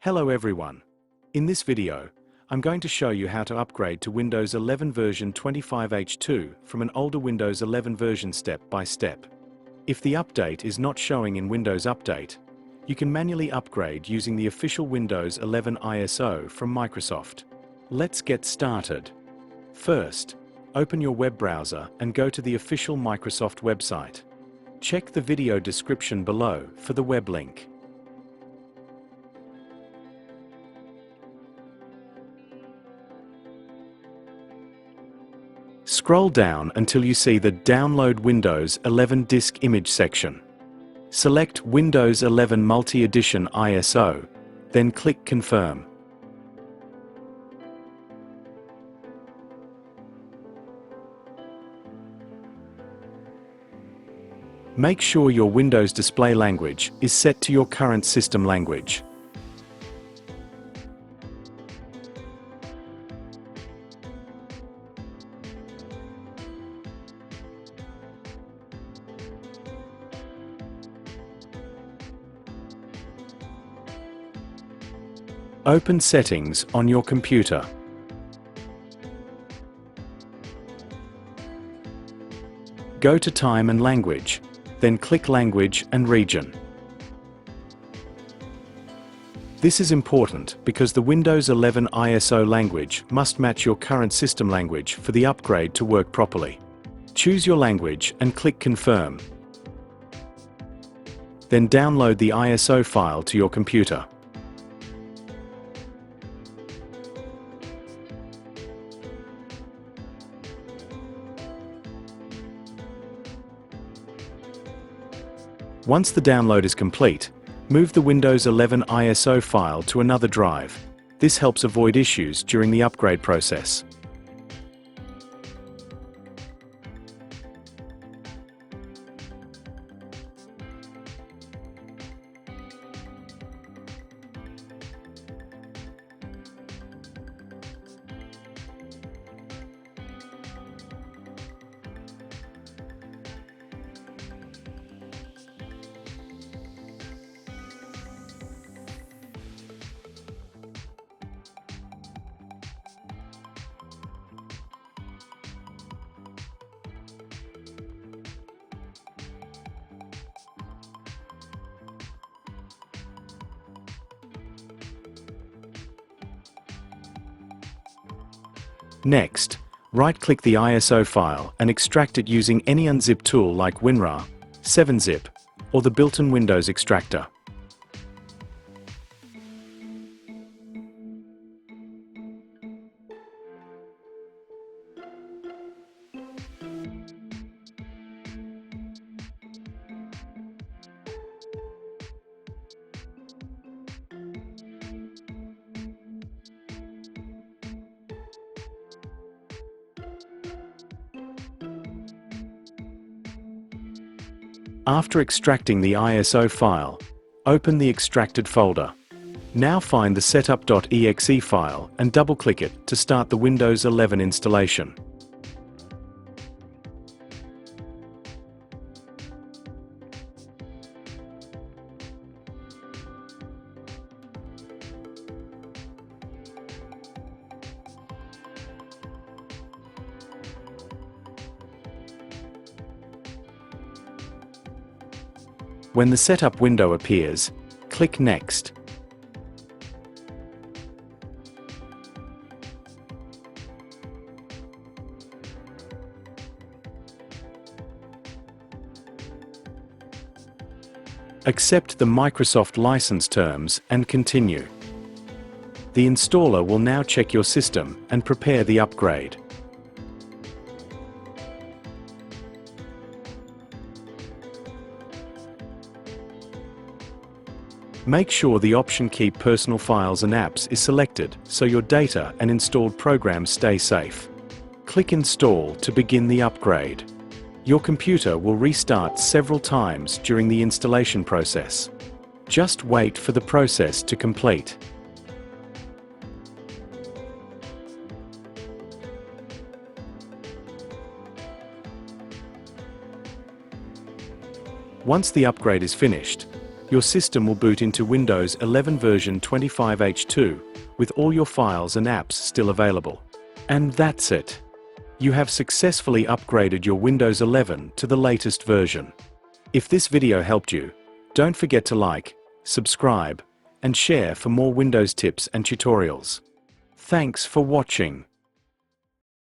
Hello everyone. In this video, I'm going to show you how to upgrade to Windows 11 version 25H2 from an older Windows 11 version step by step. If the update is not showing in Windows Update, you can manually upgrade using the official Windows 11 ISO from Microsoft. Let's get started. First, open your web browser and go to the official Microsoft website. Check the video description below for the web link. Scroll down until you see the Download Windows 11 Disk Image section. Select Windows 11 Multi-Edition ISO, then click Confirm. Make sure your Windows display language is set to your current system language. Open Settings on your computer. Go to Time and Language, then click Language and Region. This is important because the Windows 11 ISO language must match your current system language for the upgrade to work properly. Choose your language and click Confirm. Then download the ISO file to your computer. Once the download is complete, move the Windows 11 ISO file to another drive. This helps avoid issues during the upgrade process. Next, right-click the ISO file and extract it using any unzip tool like WinRAR, 7-zip, or the built-in Windows extractor. After extracting the ISO file, open the extracted folder. Now find the setup.exe file and double-click it to start the Windows 11 installation. When the setup window appears, click Next. Accept the Microsoft license terms and continue. The installer will now check your system and prepare the upgrade. Make sure the option Keep Personal Files and Apps is selected so your data and installed programs stay safe. Click Install to begin the upgrade. Your computer will restart several times during the installation process. Just wait for the process to complete. Once the upgrade is finished, Your system will boot into Windows 11 version 25H2 with all your files and apps still available. And that's it. You have successfully upgraded your Windows 11 to the latest version. If this video helped you, don't forget to like, subscribe, and share for more Windows tips and tutorials. Thanks for watching.